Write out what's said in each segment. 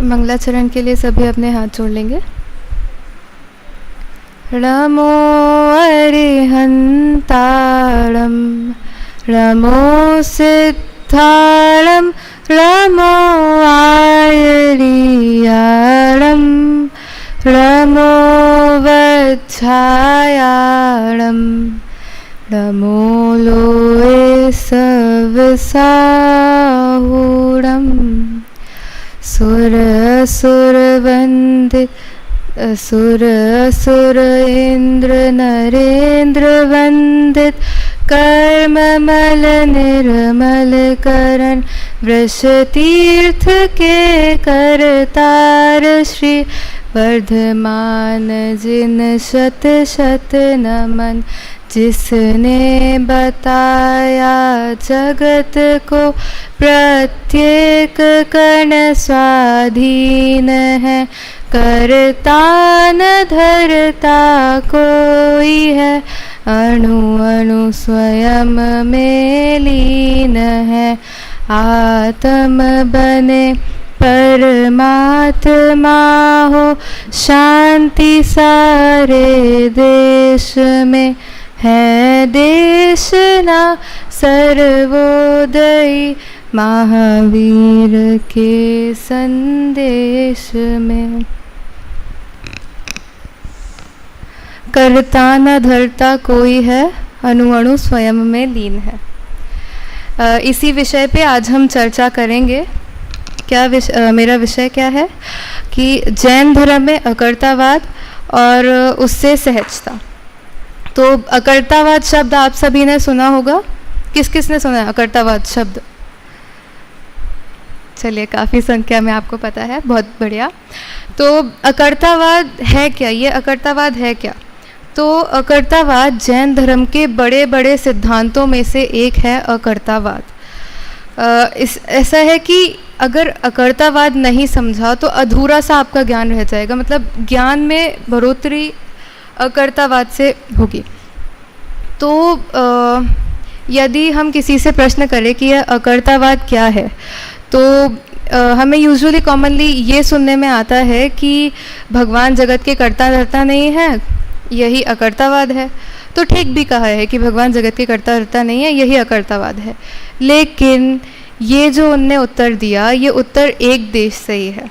मंगलाचरण के लिए सभी अपने हाथ जोड़ लेंगे। नमो अरिहंताणं नमो सिद्धाणं नमो आयर्याणं नमो वज्रायाणं नमो लोये सवसाहूणं सुर असुरवन्दित असुर असुर इंद्र नरेंद्र वंदित कर्ममल निर्मल करण वृष तीर्थ के करतार श्री वर्धमान जिन शत शत नमन जिसने बताया जगत को प्रत्येक कण स्वाधीन है करता न धरता कोई है अणु अणु स्वयं में लीन है आत्म बने परमात्मा हो शांति सारे देश में है देश ना सर्वोदयी महावीर के संदेश में। करता न धरता कोई है अणु अणु स्वयं में लीन है। इसी विषय पे आज हम चर्चा करेंगे। मेरा विषय क्या है कि जैन धर्म में अकर्तावाद और उससे सहजता। तो अकर्तावाद शब्द आप सभी ने सुना होगा। किस किस ने सुना है अकर्तावाद शब्द? चलिए, काफ़ी संख्या में आपको पता है, बहुत बढ़िया। तो अकर्तावाद है क्या? ये अकर्तावाद है क्या? तो अकर्तावाद जैन धर्म के बड़े बड़े सिद्धांतों में से एक है अकर्तावाद। ऐसा है कि अगर अकर्तावाद नहीं समझा तो अधूरा सा आपका ज्ञान रह जाएगा। मतलब ज्ञान में बढ़ोतरी अकर्तावाद से होगी। तो यदि हम किसी से प्रश्न करें कि यह अकर्तावाद क्या है, तो हमें यूजुअली कॉमनली ये सुनने में आता है कि भगवान जगत के कर्ता धर्ता नहीं है, यही अकर्तावाद है। तो ठीक भी कहा है कि भगवान जगत के कर्ता धर्ता नहीं है, यही अकर्तावाद है। लेकिन ये जो उनने उत्तर दिया, ये उत्तर एक देश से ही है,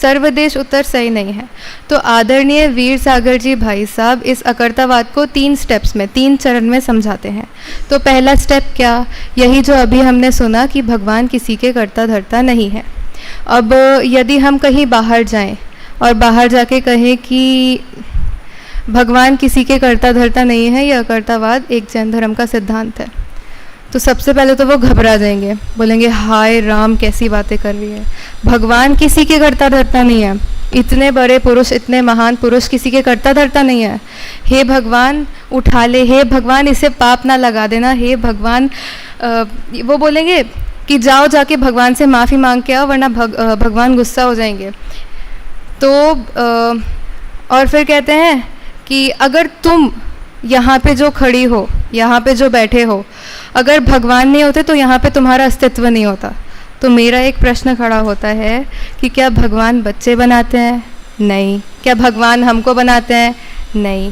सर्वदेश उत्तर सही नहीं है। तो आदरणीय वीर सागर जी भाई साहब इस अकर्तावाद को 3 स्टेप्स में, 3 चरण में समझाते हैं। तो पहला स्टेप क्या? यही जो अभी हमने सुना कि भगवान किसी के कर्ता धर्ता नहीं है। अब यदि हम कहीं बाहर जाएं और बाहर जाके कहें कि भगवान किसी के कर्ता धर्ता नहीं है, यह अकर्तावाद एक जैन धर्म का सिद्धांत है, तो सबसे पहले तो वो घबरा जाएंगे, बोलेंगे हाय राम कैसी बातें कर रही है, भगवान किसी के कर्ता धर्ता नहीं है, इतने बड़े पुरुष, इतने महान पुरुष किसी के कर्ता धर्ता नहीं है, हे भगवान उठा ले, हे भगवान इसे पाप ना लगा देना, हे भगवान। वो बोलेंगे कि जाओ जाके भगवान से माफ़ी मांग के आओ वरना भगवान गुस्सा हो जाएंगे। तो और फिर कहते हैं कि अगर तुम यहाँ पे जो खड़ी हो, यहाँ पे जो बैठे हो, अगर भगवान नहीं होते तो यहाँ पे तुम्हारा अस्तित्व नहीं होता। तो मेरा एक प्रश्न खड़ा होता है कि क्या भगवान बच्चे बनाते हैं? नहीं। क्या भगवान हमको बनाते हैं? नहीं।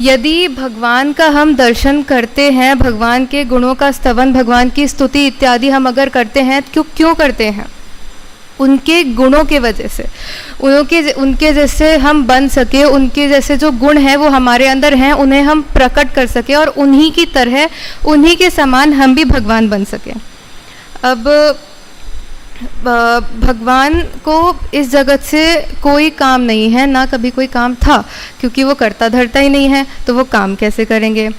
यदि भगवान का हम दर्शन करते हैं, भगवान के गुणों का स्तवन, भगवान की स्तुति इत्यादि हम अगर करते हैं, क्यों करते हैं? उनके गुणों के वजह से, उनके जैसे हम बन सके, उनके जैसे जो गुण हैं वो हमारे अंदर हैं, उन्हें हम प्रकट कर सके और उन्हीं की तरह, उन्हीं के समान हम भी भगवान बन सकें। अब भगवान को इस जगत से कोई काम नहीं है, ना कभी कोई काम था, क्योंकि वो करता धरता ही नहीं है, तो वो काम कैसे करेंगे?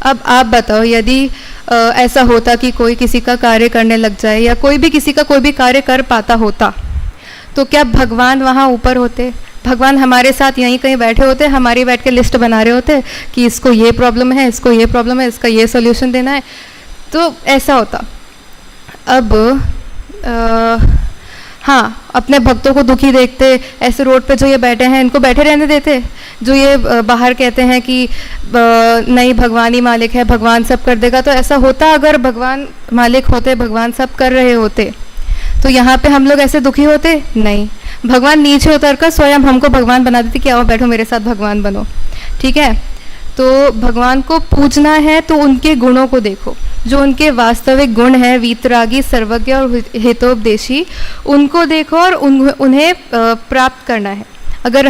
अब आप बताओ, यदि ऐसा होता कि कोई किसी का कार्य करने लग जाए या कोई भी किसी का कोई भी कार्य कर पाता होता, तो क्या भगवान वहाँ ऊपर होते? भगवान हमारे साथ यहीं कहीं बैठे होते, हमारी बैठ के लिस्ट बना रहे होते कि इसको ये प्रॉब्लम है, इसको ये प्रॉब्लम है, इसका ये सोल्यूशन देना है, तो ऐसा होता। अब हाँ, अपने भक्तों को दुखी देखते, ऐसे रोड पे जो ये बैठे हैं इनको बैठे रहने देते, जो ये बाहर कहते हैं कि नहीं भगवान ही मालिक है, भगवान सब कर देगा। तो ऐसा होता अगर भगवान मालिक होते, भगवान सब कर रहे होते, तो यहाँ पे हम लोग ऐसे दुखी होते? नहीं, भगवान नीचे उतर कर स्वयं हमको भगवान बना देते कि आओ बैठो मेरे साथ भगवान बनो। ठीक है, तो भगवान को पूजना है तो उनके गुणों को देखो, जो उनके वास्तविक गुण हैं, वीतरागी, सर्वज्ञ और हितोपदेशी, उनको देखो और उन्हें प्राप्त करना है। अगर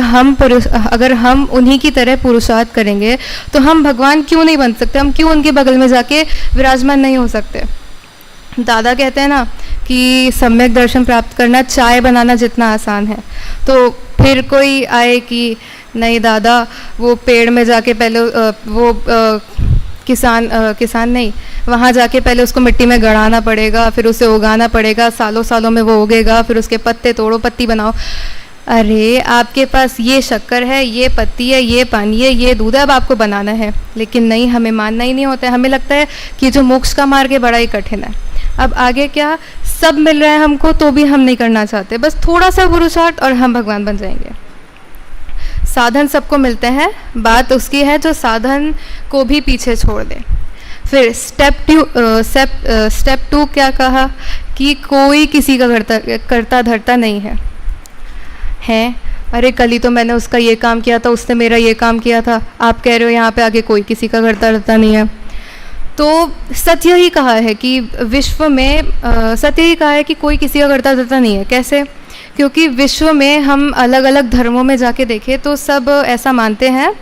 हम उन्हीं की तरह पुरुषार्थ करेंगे तो हम भगवान क्यों नहीं बन सकते, हम क्यों उनके बगल में जाके विराजमान नहीं हो सकते। दादा कहते हैं ना कि सम्यक दर्शन प्राप्त करना चाय बनाना जितना आसान है। तो फिर कोई आए कि नहीं दादा, वो पेड़ में जाके पहले किसान नहीं, वहाँ जाके पहले उसको मिट्टी में गड़ाना पड़ेगा, फिर उसे उगाना पड़ेगा, सालों सालों में वो उगेगा, फिर उसके पत्ते तोड़ो, पत्ती बनाओ। अरे आपके पास ये शक्कर है, ये पत्ती है, ये पानी है, ये दूध है, अब आपको बनाना है। लेकिन नहीं, हमें मानना ही नहीं होता है। हमें लगता है कि जो मोक्ष का मार्ग है बड़ा ही कठिन है। अब आगे क्या, सब मिल रहा है हमको तो भी हम नहीं करना चाहते, बस थोड़ा सा पुरुषार्थ और हम भगवान बन जाएंगे। साधन सबको मिलते हैं, बात उसकी है जो साधन को भी पीछे छोड़ दे। फिर स्टेप टू क्या कहा कि कोई किसी का करता धरता नहीं है। अरे कल ही तो मैंने उसका ये काम किया था, उसने मेरा ये काम किया था, आप कह रहे हो यहाँ पे आगे कोई किसी का करता धरता नहीं है। तो सत्य ही कहा है कि विश्व में सत्य ही कहा है कि कोई किसी का करता धरता नहीं है। कैसे? क्योंकि विश्व में हम अलग अलग धर्मों में जाके देखें तो सब ऐसा मानते हैं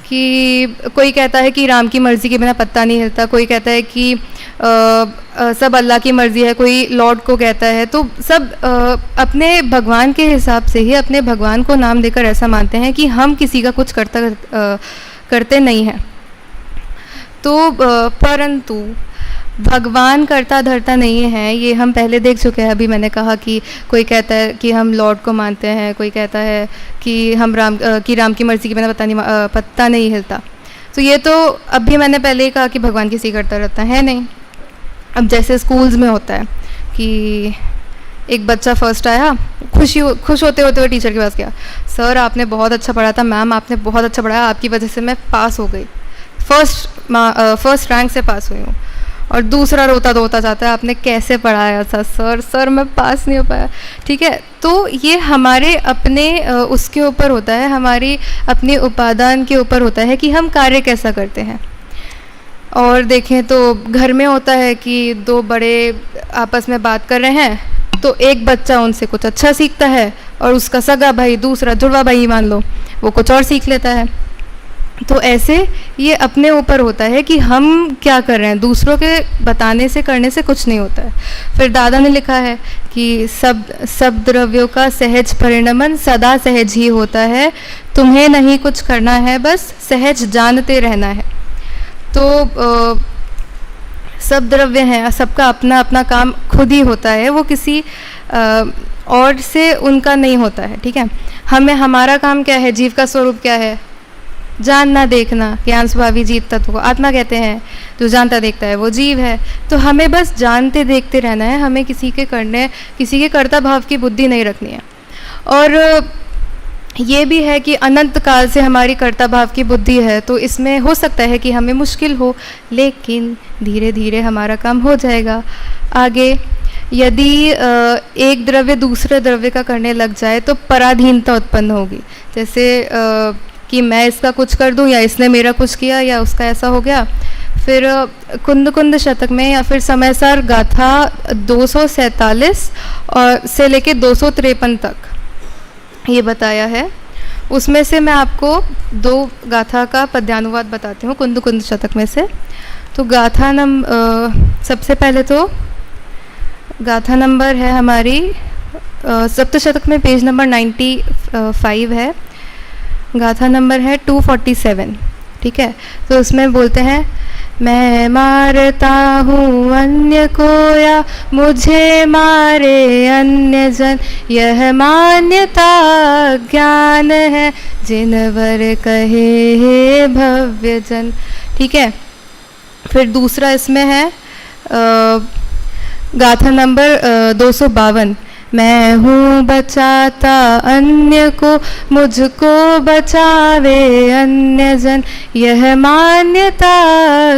कि कोई कहता है कि राम की मर्ज़ी के बिना पत्ता नहीं हिलता, कोई कहता है कि सब अल्लाह की मर्ज़ी है, कोई लॉर्ड को कहता है। तो सब अपने भगवान के हिसाब से ही अपने भगवान को नाम देकर ऐसा मानते हैं कि हम किसी का कुछ करते नहीं हैं। तो परंतु भगवान करता धरता नहीं है, ये हम पहले देख चुके हैं। अभी मैंने कहा कि कोई कहता है कि हम लॉर्ड को मानते हैं, कोई कहता है कि हम राम की मर्ज़ी के बिना पत्ता नहीं हिलता। तो ये तो अभी मैंने पहले ही कहा कि भगवान किसी करता रहता है नहीं। अब जैसे स्कूल्स में होता है कि एक बच्चा फर्स्ट आया, खुश होते होते टीचर के पास गया, सर आपने बहुत अच्छा पढ़ा था, मैम आपने बहुत अच्छा पढ़ाया, आपकी वजह से मैं पास हो गई, फर्स्ट रैंक से पास हुई हूँ। और दूसरा रोता धोता जाता है, आपने कैसे पढ़ाया था सर मैं पास नहीं हो पाया। ठीक है, तो ये हमारे अपने उसके ऊपर होता है, हमारी अपने उपादान के ऊपर होता है कि हम कार्य कैसा करते हैं। और देखें तो घर में होता है कि दो बड़े आपस में बात कर रहे हैं, तो एक बच्चा उनसे कुछ अच्छा सीखता है और उसका सगा भाई, दूसरा जुड़वा भाई मान लो, वो कुछ और सीख लेता है। तो ऐसे ये अपने ऊपर होता है कि हम क्या कर रहे हैं, दूसरों के बताने से करने से कुछ नहीं होता है। फिर दादा ने लिखा है कि सब द्रव्यों का सहज परिणमन सदा सहज ही होता है, तुम्हें नहीं कुछ करना है, बस सहज जानते रहना है। तो सब द्रव्य हैं, सबका अपना अपना काम खुद ही होता है, वो किसी और से उनका नहीं होता है। ठीक है, हमें हमारा काम क्या है, जीव का स्वरूप क्या है, जानना देखना, ज्ञान स्वभावी जीव तत्व को आत्मा कहते हैं। जो जानता देखता है वो जीव है। तो हमें बस जानते देखते रहना है, हमें किसी के कर्ता भाव की बुद्धि नहीं रखनी है। और ये भी है कि अनंत काल से हमारी कर्ता भाव की बुद्धि है, तो इसमें हो सकता है कि हमें मुश्किल हो, लेकिन धीरे धीरे हमारा काम हो जाएगा। आगे यदि एक द्रव्य दूसरे द्रव्य का करने लग जाए तो पराधीनता उत्पन्न होगी। जैसे कि मैं इसका कुछ कर दूं, या इसने मेरा कुछ किया, या उसका ऐसा हो गया। फिर कुंद कुंद शतक में या फिर समयसार गाथा 247 और से लेके 253 तक ये बताया है। उसमें से मैं आपको 2 गाथा का पद्यानुवाद बताती हूँ कुंद कुंद शतक में से। तो गाथा सबसे पहले तो गाथा नंबर है हमारी सप्तशतक में पेज नंबर 95 है, गाथा नंबर है 247। ठीक है, तो उसमें बोलते हैं, मैं मारता हूँ अन्य को या मुझे मारे अन्य जन, यह मान्यता ज्ञान है जिनवर कहे हे भव्य जन। ठीक है, फिर दूसरा इसमें है गाथा नंबर 252, मैं हूँ बचाता अन्य को, मुझको बचावे अन्य जन, यह मान्यता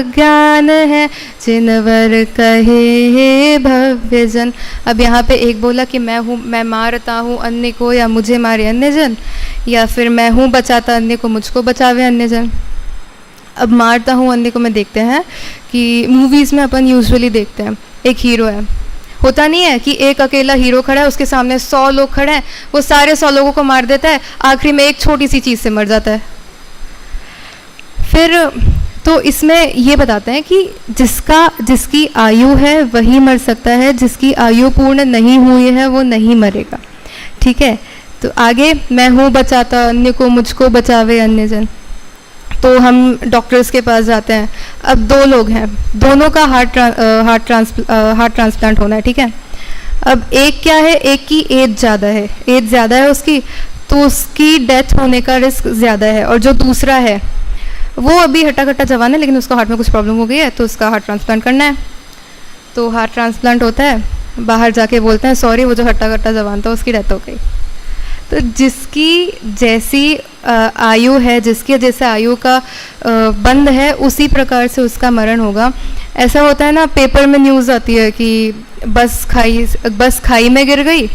ज्ञान है जिनवर कहे हे भव्य जन। अब यहाँ पे एक बोला कि मैं मारता हूँ अन्य को, या मुझे मारे अन्य जन, या फिर मैं हूँ बचाता अन्य को, मुझको बचावे अन्य जन। अब मारता हूँ अन्य को में देखते हैं कि मूवीज़ में अपन यूजुअली देखते हैं, एक हीरो है, होता नहीं है कि एक अकेला हीरो खड़ा है, उसके सामने 100 लोग खड़े हैं, वो सारे 100 लोगों को मार देता है, आखिरी में एक छोटी सी चीज़ से मर जाता है। फिर तो इसमें ये बताते हैं कि जिसकी आयु है वही मर सकता है, जिसकी आयु पूर्ण नहीं हुई है वो नहीं मरेगा। ठीक है, तो आगे मैं हूँ बचाता अन्य को, मुझको बचावे अन्य जन। तो हम डॉक्टर्स के पास जाते हैं। अब 2 लोग हैं, दोनों का हार्ट ट्रांसप्लांट होना है। ठीक है, अब एक क्या है, एक की एज ज़्यादा है, एज ज़्यादा है उसकी, तो उसकी डेथ होने का रिस्क ज़्यादा है। और जो दूसरा है वो अभी हट्टा कट्टा जवान है, लेकिन उसको हार्ट में कुछ प्रॉब्लम हो गई है, तो उसका हार्ट ट्रांसप्लांट करना है। तो हार्ट ट्रांसप्लांट होता है, बाहर जाके बोलते हैं सॉरी वो जो हट्टा कट्टा जवान था उसकी डेथ हो गई। तो जिसकी जैसी आयु है, जिसके जैसे आयु का बंद है, उसी प्रकार से उसका मरण होगा। ऐसा होता है ना, पेपर में न्यूज़ आती है कि बस खाई में गिर गई,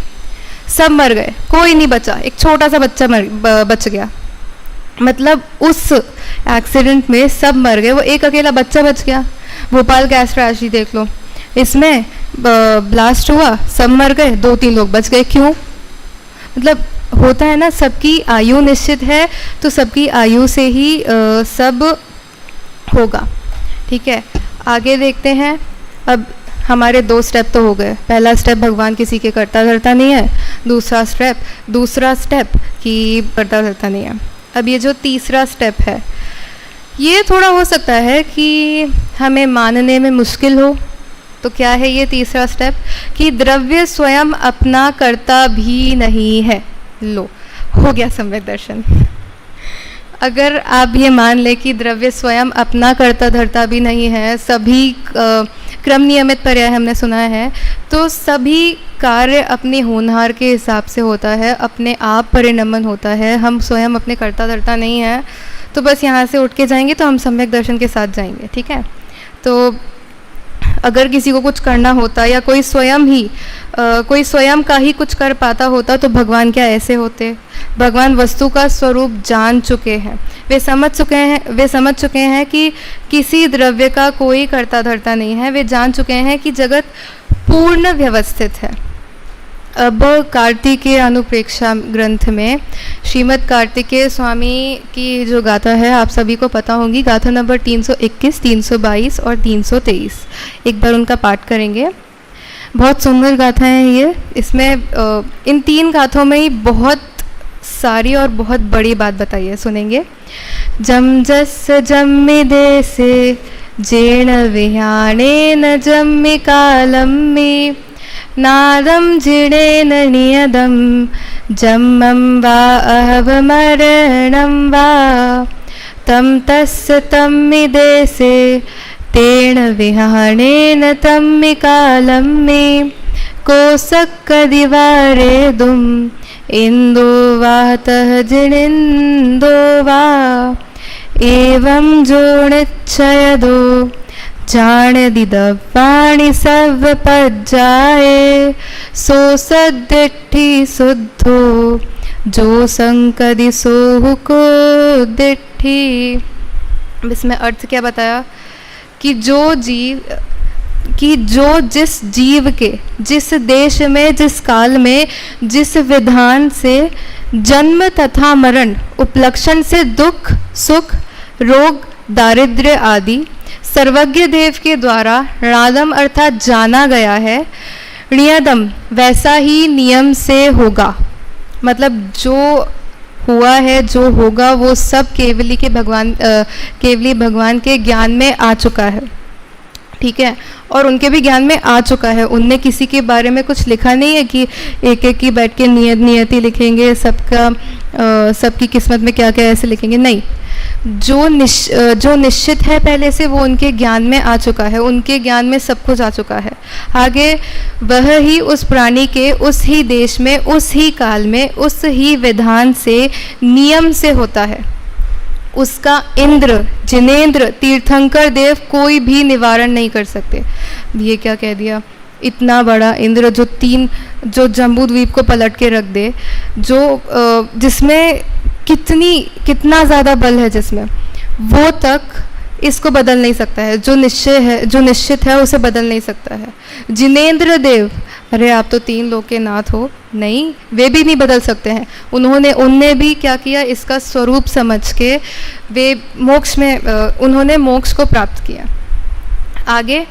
सब मर गए, कोई नहीं बचा, एक छोटा सा बच्चा बच गया। मतलब उस एक्सीडेंट में सब मर गए, वो एक अकेला बच्चा बच गया। भोपाल गैस ट्रेजेडी देख लो, इसमें ब्लास्ट हुआ, सब मर गए, 2-3 लोग बच गए। क्यों? मतलब होता है ना, सबकी आयु निश्चित है, तो सबकी आयु से ही सब होगा। ठीक है, आगे देखते हैं। अब हमारे 2 स्टेप तो हो गए। पहला स्टेप, भगवान किसी के करता धरता नहीं है। दूसरा स्टेप कि करता धरता नहीं है। अब ये जो तीसरा स्टेप है, ये थोड़ा हो सकता है कि हमें मानने में मुश्किल हो। तो क्या है ये तीसरा स्टेप? कि द्रव्य स्वयं अपना कर्ता भी नहीं है। लो, हो गया सम्यक दर्शन। अगर आप ये मान ले कि द्रव्य स्वयं अपना कर्ता धर्ता भी नहीं है, सभी क्रम नियमित पर्याय हमने सुना है, तो सभी कार्य अपने होनहार के हिसाब से होता है, अपने आप परिणमन होता है, हम स्वयं अपने कर्ता धर्ता नहीं है। तो बस यहाँ से उठ के जाएंगे तो हम सम्यक दर्शन के साथ जाएंगे। ठीक है, तो अगर किसी को कुछ करना होता या कोई स्वयं का ही कुछ कर पाता होता तो भगवान क्या ऐसे होते? भगवान वस्तु का स्वरूप जान चुके हैं, वे समझ चुके हैं कि किसी द्रव्य का कोई कर्ता धर्ता नहीं है। वे जान चुके हैं कि जगत पूर्ण व्यवस्थित है। अब कार्तिकेय अनुप्रेक्षा ग्रंथ में श्रीमद् कार्तिकेय स्वामी की जो गाथा है आप सभी को पता होगी, गाथा नंबर 321, 322 और 323। एक बार उनका पाठ करेंगे। बहुत सुंदर गाथा है ये। इसमें इन 3 गाथों में ही बहुत सारी और बहुत बड़ी बात बताई है, सुनेंगे। जम जस जम्मि देसे जेण विहाणेन जम्मि कालम्मि नादं जिणेन नियदं जम्मं वा अहवमरणं वा तं तस्य तम्मि देसे तेन विहाणेन तम्मि कालम्मि कोसक्कदिवारेदुम् इन्दो वातः जिणिन्दो वा एवं जोणिच्छयदो जाणदिदवाणि सर्वपज्जाए सो सद्दिट्ठि शुद्धो जो संकदि सोहुको दिट्ठि। इसमें अर्थ क्या बताया कि जो जिस जीव के, जिस देश में, जिस काल में, जिस विधान से जन्म तथा मरण उपलक्षण से दुख, सुख, रोग, दारिद्र्य आदि सर्वज्ञ देव के द्वारा णादम अर्थात जाना गया है, नियदम वैसा ही नियम से होगा। मतलब जो हुआ है, जो होगा, वो सब केवली भगवान के ज्ञान में आ चुका है। ठीक है, और उनके भी ज्ञान में आ चुका है। उनने किसी के बारे में कुछ लिखा नहीं है कि एक एक की बैठ के नियति लिखेंगे, सबकी किस्मत में क्या क्या ऐसे लिखेंगे, नहीं। जो निश्चित है पहले से, वो उनके ज्ञान में आ चुका है, उनके ज्ञान में सब कुछ आ चुका है। आगे वह ही उस प्राणी के उस ही देश में, उस ही काल में, उस ही विधान से, नियम से होता है। उसका इंद्र, जिनेंद्र, तीर्थंकर देव कोई भी निवारण नहीं कर सकते। ये क्या कह दिया, इतना बड़ा इंद्र जो जम्बू द्वीप को पलट के रख दे, जिसमें कितना ज़्यादा बल है, जिसमें वो तक इसको बदल नहीं सकता है। जो निश्चित है उसे बदल नहीं सकता है। जिनेंद्र देव, अरे आप तो 3 लोक के नाथ हो, नहीं, वे भी नहीं बदल सकते हैं। उनने भी क्या किया, इसका स्वरूप समझ के वे उन्होंने मोक्ष को प्राप्त किया। आगे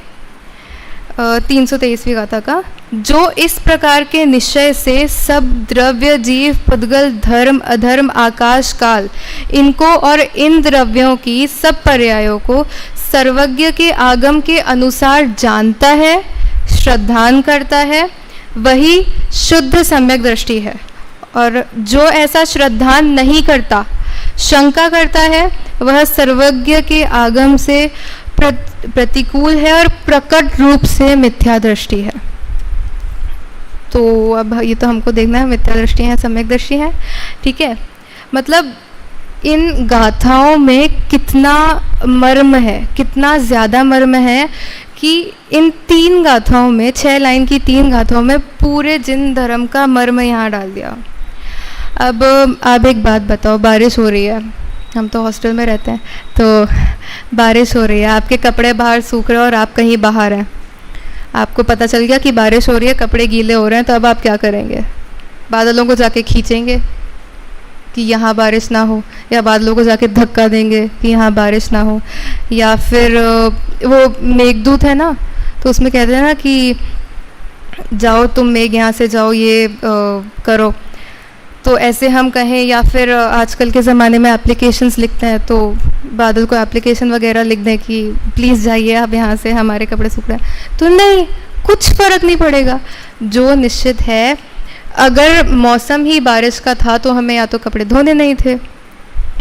323वीं गाथा का, जो इस प्रकार के निश्चय से सब द्रव्य, जीव, पुद्गल, धर्म, अधर्म, आकाश, काल, इनको और इन द्रव्यों की सब पर्यायों को सर्वज्ञ के आगम के अनुसार जानता है, श्रद्धान करता है, वही शुद्ध सम्यक दृष्टि है। और जो ऐसा श्रद्धान नहीं करता, शंका करता है, वह सर्वज्ञ के आगम से प्रतिकूल है और प्रकट रूप से मिथ्या दृष्टि है। तो अब ये तो हमको देखना है, मिथ्या दृष्टि है, सम्यक दृष्टि है, ठीक है। मतलब इन गाथाओं में कितना मर्म है, कितना ज़्यादा मर्म है कि इन 3 गाथाओं में, 6 लाइन की 3 गाथाओं में पूरे जिन धर्म का मर्म यहाँ डाल दिया। अब आप एक बात बताओ, बारिश हो रही है, हम तो हॉस्टल में रहते हैं, तो बारिश हो रही है, आपके कपड़े बाहर सूख रहे हैं और आप कहीं बाहर हैं, आपको पता चल गया कि बारिश हो रही है, कपड़े गीले हो रहे हैं, तो अब आप क्या करेंगे? बादलों को जाके खींचेंगे कि यहाँ बारिश ना हो, या बादलों को जाके धक्का देंगे कि यहाँ बारिश ना हो, या फिर वो मेघदूत है ना, तो उसमें कहते हैं ना कि जाओ तुम मेघ यहाँ से जाओ, ये करो, तो ऐसे हम कहें। या फिर आजकल के ज़माने में एप्लीकेशंस लिखते हैं, तो बादल को एप्लीकेशन वगैरह लिख दें कि प्लीज़ जाइए आप यहाँ से, हमारे कपड़े सूख रहे हैं, तो नहीं, कुछ फ़र्क नहीं पड़ेगा। जो निश्चित है, अगर मौसम ही बारिश का था तो हमें या तो कपड़े धोने नहीं थे,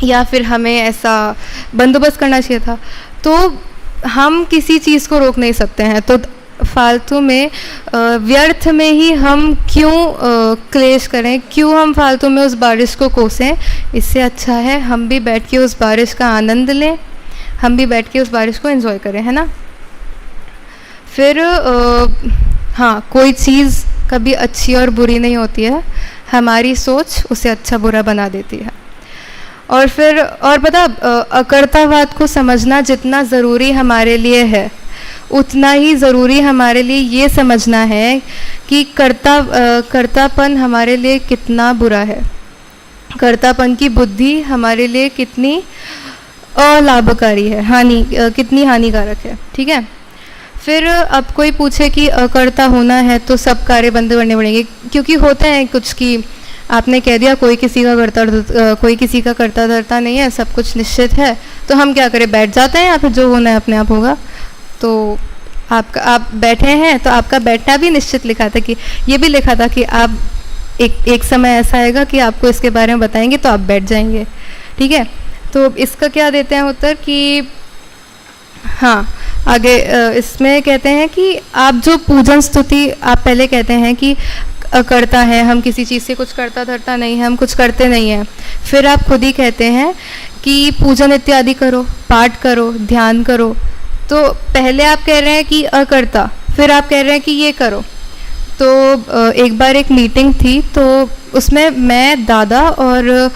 या फिर हमें ऐसा बंदोबस्त करना चाहिए था। तो हम किसी चीज़ को रोक नहीं सकते हैं, तो फालतू में व्यर्थ में ही हम क्यों क्लेश करें, क्यों हम फालतू में उस बारिश को कोसें। इससे अच्छा है हम भी बैठ के उस बारिश का आनंद लें, हम भी बैठ के उस बारिश को एंजॉय करें, है ना। फिर हाँ, कोई चीज़ कभी अच्छी और बुरी नहीं होती है, हमारी सोच उसे अच्छा बुरा बना देती है। और फिर और पता, अकर्तावाद को समझना जितना ज़रूरी हमारे लिए है, उतना ही ज़रूरी हमारे लिए ये समझना है कि कर्तापन हमारे लिए कितना बुरा है, कर्तापन की बुद्धि हमारे लिए कितनी अलाभकारी है, कितनी हानिकारक है, ठीक है। फिर अब कोई पूछे कि अकर्ता होना है तो सब कार्य बंद करने पड़ेंगे, क्योंकि होते हैं कुछ कि आपने कह दिया कोई किसी का कर्ता धर्ता नहीं है, सब कुछ निश्चित है, तो हम क्या करें, बैठ जाते हैं, या फिर जो होना है अपने आप होगा। तो आप बैठे हैं तो आपका बैठना भी निश्चित लिखा था, कि ये भी लिखा था कि आप एक समय ऐसा आएगा कि आपको इसके बारे में बताएंगे तो आप बैठ जाएंगे, ठीक है। तो इसका क्या देते हैं उत्तर कि हाँ, आगे इसमें कहते हैं कि आप जो पूजन स्तुति आप पहले कहते हैं कि करता है, हम किसी चीज़ से कुछ करता धरता नहीं है, हम कुछ करते नहीं हैं। फिर आप खुद ही कहते हैं कि पूजन इत्यादि करो, पाठ करो, ध्यान करो। तो पहले आप कह रहे हैं कि अकर्ता, फिर आप कह रहे हैं कि ये करो। तो एक बार एक मीटिंग थी, तो उसमें मैं, दादा और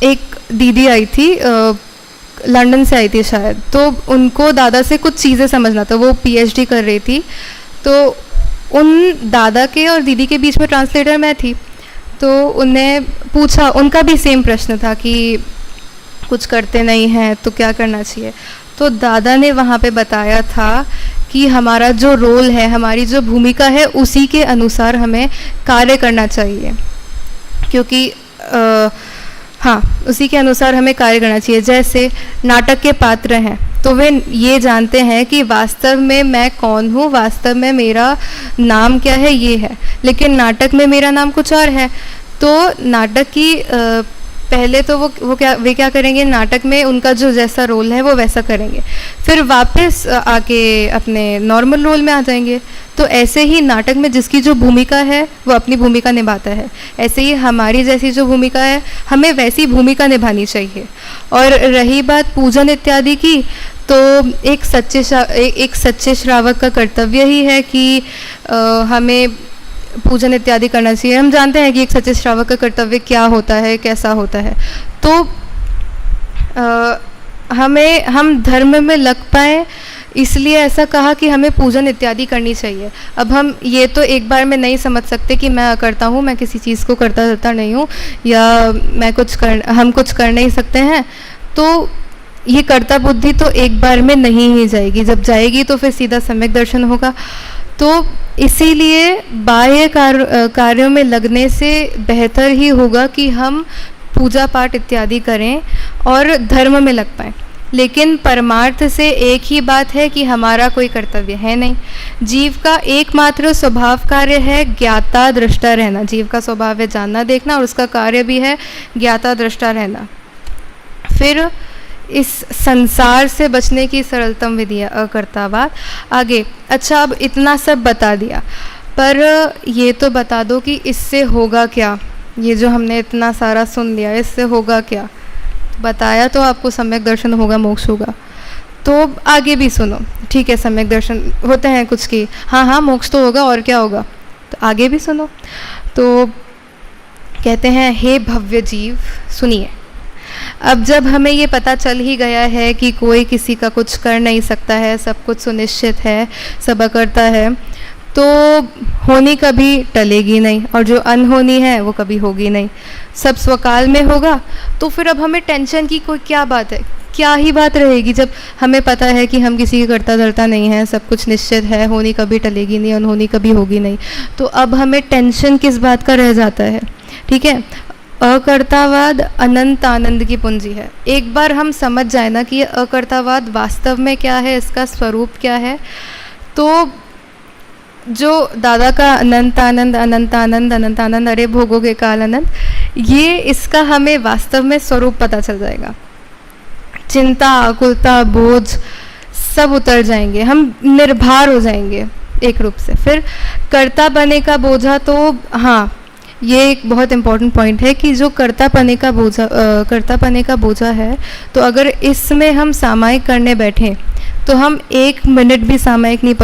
एक दीदी आई थी, लंदन से आई थी शायद। तो उनको दादा से कुछ चीज़ें समझना था, वो पीएचडी कर रही थी। तो उन दादा के और दीदी के बीच में ट्रांसलेटर मैं थी। तो उन्हें पूछा, उनका भी सेम प्रश्न था कि कुछ करते नहीं हैं तो क्या करना चाहिए। तो दादा ने वहाँ पे बताया था कि हमारा जो रोल है, हमारी जो भूमिका है, उसी के अनुसार हमें कार्य करना चाहिए, क्योंकि हाँ, उसी के अनुसार हमें कार्य करना चाहिए। जैसे नाटक के पात्र हैं, तो वे ये जानते हैं कि वास्तव में मैं कौन हूँ, वास्तव में मेरा नाम क्या है, ये है, लेकिन नाटक में मेरा नाम कुछ और है। तो नाटक की पहले तो वे क्या करेंगे, नाटक में उनका जो जैसा रोल है वो वैसा करेंगे, फिर वापस आके अपने नॉर्मल रोल में आ जाएंगे। तो ऐसे ही नाटक में जिसकी जो भूमिका है वो अपनी भूमिका निभाता है, ऐसे ही हमारी जैसी जो भूमिका है हमें वैसी भूमिका निभानी चाहिए। और रही बात पूजन इत्यादि की, तो एक सच्चे श्रावक का कर्तव्य ही है कि हमें पूजन इत्यादि करना चाहिए। हम जानते हैं कि एक सच्चे श्रावक का कर्तव्य क्या होता है, कैसा होता है। तो हम धर्म में लग पाएँ इसलिए ऐसा कहा कि हमें पूजन इत्यादि करनी चाहिए। अब हम ये तो एक बार में नहीं समझ सकते कि मैं करता हूँ, मैं किसी चीज़ को करता नहीं हूँ, या हम कुछ कर नहीं सकते हैं। तो ये कर्ता बुद्धि तो एक बार में नहीं ही जाएगी, जब जाएगी तो फिर सीधा सम्यक दर्शन होगा। तो इसीलिए बाह्य कार्यों में लगने से बेहतर ही होगा कि हम पूजा पाठ इत्यादि करें और धर्म में लग पाएँ। लेकिन परमार्थ से एक ही बात है कि हमारा कोई कर्तव्य है नहीं। जीव का एकमात्र स्वभाव कार्य है ज्ञाता दृष्टा रहना। जीव का स्वभाव है जानना देखना, और उसका कार्य भी है ज्ञाता दृष्टा रहना। फिर इस संसार से बचने की सरलतम विधि है अकर्तावाद। आगे, अच्छा अब इतना सब बता दिया, पर ये तो बता दो कि इससे होगा क्या। ये जो हमने इतना सारा सुन लिया, इससे होगा क्या? बताया तो आपको सम्यक दर्शन होगा, मोक्ष होगा। तो आगे भी सुनो, ठीक है, सम्यक दर्शन होते हैं कुछ की, हाँ मोक्ष तो होगा, और क्या होगा, तो आगे भी सुनो। तो कहते हैं, हे भव्य जीव सुनिए, अब जब हमें ये पता चल ही गया है कि कोई किसी का कुछ कर नहीं सकता है, सब कुछ सुनिश्चित है, सब अकर्ता है, तो होनी कभी टलेगी नहीं, और जो अनहोनी है वो कभी होगी नहीं, सब स्वकाल में होगा। तो फिर अब हमें टेंशन की कोई क्या बात है, क्या ही बात रहेगी, जब हमें पता है कि हम किसी के करता धरता नहीं है, सब कुछ निश्चित है, होनी कभी टलेगी नहीं, अनहोनी कभी होगी नहीं। तो अब हमें टेंशन किस बात का रह जाता है? ठीक है, अकर्तावाद अनंत आनंद की पूंजी है। एक बार हम समझ जाए ना कि ये अकर्तावाद वास्तव में क्या है, इसका स्वरूप क्या है, तो जो दादा का अनंत आनंद अनंत आनंद अनंत आनंद, अरे भोगोगे काल आनंद, ये इसका हमें वास्तव में स्वरूप पता चल जाएगा। चिंता, आकुलता, बोझ सब उतर जाएंगे, हम निर्भर हो जाएंगे एक रूप से। फिर कर्ता बने का बोझा, तो हाँ ये एक बहुत इम्पॉर्टेंट पॉइंट है कि जो कर्ता पने का बोझा है, तो अगर इसमें हम सामायिक करने बैठें तो हम 1 मिनट भी सामायिक नहीं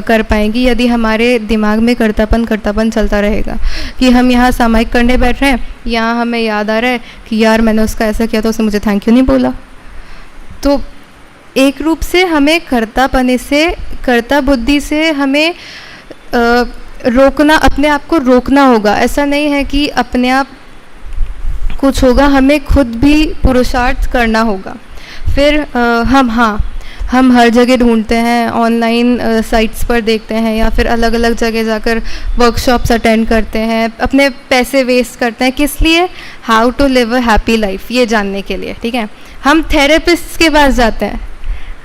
कर पाएंगे, यदि हमारे दिमाग में कर्तापन चलता रहेगा कि हम यहाँ सामायिक करने बैठ रहे हैं, यहाँ हमें याद आ रहा है कि यार मैंने उसका ऐसा किया तो उसने मुझे थैंक यू नहीं बोला। तो एक रूप से हमें कर्तापने से, कर्ता बुद्धि से हमें रोकना, अपने आप को रोकना होगा। ऐसा नहीं है कि अपने आप कुछ होगा, हमें खुद भी पुरुषार्थ करना होगा। फिर हम हर जगह ढूंढते हैं, ऑनलाइन साइट्स पर देखते हैं, या फिर अलग अलग जगह जाकर वर्कशॉप्स अटेंड करते हैं, अपने पैसे वेस्ट करते हैं, किस लिए? How to live a happy life, ये जानने के लिए। ठीक है, हम थेरेपिस्ट के पास जाते हैं,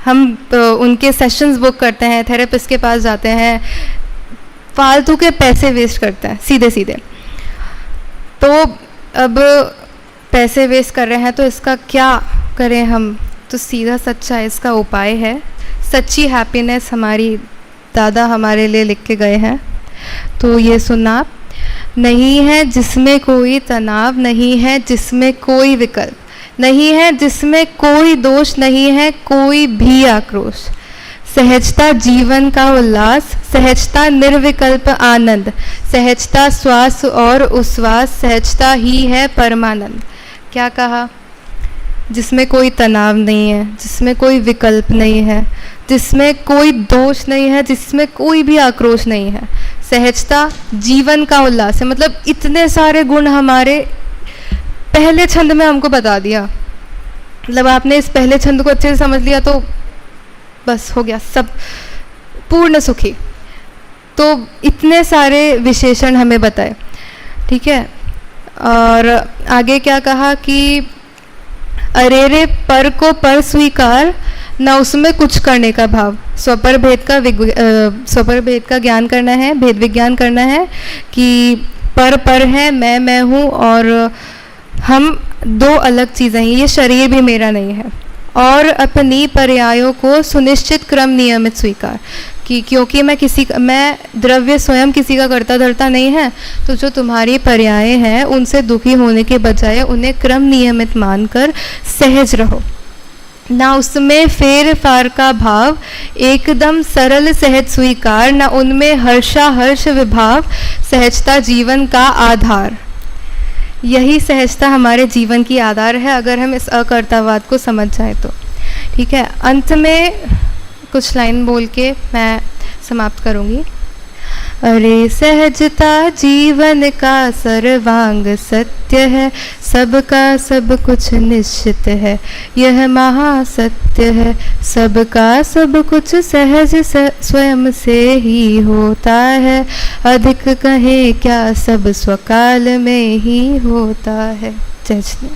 हम उनके सेशंस बुक करते हैं, थेरेपिस्ट के पास जाते हैं, फालतू के पैसे वेस्ट करते हैं सीधे सीधे। तो अब पैसे वेस्ट कर रहे हैं तो इसका क्या करें हम? तो सीधा सच्चा इसका उपाय है, सच्ची हैप्पीनेस हमारी दादा हमारे लिए लिख के गए हैं। तो ये सुनना आप, नहीं है जिसमें कोई तनाव, नहीं है जिसमें कोई विकल्प, नहीं है जिसमें कोई दोष, नहीं है कोई भी आक्रोश, सहजता जीवन का उल्लास, सहजता निर्विकल्प आनंद, सहजता श्वास और उच्छ्वास, सहजता ही है परमानंद। क्या कहा? जिसमें कोई तनाव नहीं है, जिसमें कोई विकल्प नहीं है, जिसमें कोई दोष नहीं है, जिसमें कोई भी आक्रोश नहीं है, सहजता जीवन का उल्लास है। मतलब इतने सारे गुण हमारे पहले छंद में हमको बता दिया। मतलब आपने इस पहले छंद को अच्छे से समझ लिया तो बस हो गया, सब पूर्ण सुखी। तो इतने सारे विशेषण हमें बताए। ठीक है, और आगे क्या कहा कि अरे रे पर को पर स्वीकार, न उसमें कुछ करने का भाव। स्वपर भेद का ज्ञान करना है, भेद विज्ञान करना है कि पर है, मैं हूँ, और हम दो अलग चीज़ें हैं, ये शरीर भी मेरा नहीं है। और अपनी पर्यायों को सुनिश्चित क्रम नियमित स्वीकार, कि क्योंकि मैं द्रव्य स्वयं किसी का कर्ता धर्ता नहीं है, तो जो तुम्हारी पर्याय हैं उनसे दुखी होने के बजाय उन्हें क्रम नियमित मानकर सहज रहो, ना उसमें फेर फार का भाव, एकदम सरल सहज स्वीकार, ना उनमें हर्ष विभाव, सहजता जीवन का आधार। यही सहजता हमारे जीवन की आधार है, अगर हम इस अकर्तावाद को समझ जाए तो। ठीक है, अंत में कुछ लाइन बोल के मैं समाप्त करूँगी। अरे सहजता जीवन का सर्वांग सत्य है, सबका सब कुछ निश्चित है, यह महासत्य है, सबका सब कुछ सहज स्वयं से ही होता है, अधिक कहे क्या सब स्वकाल में ही होता है। जय श्री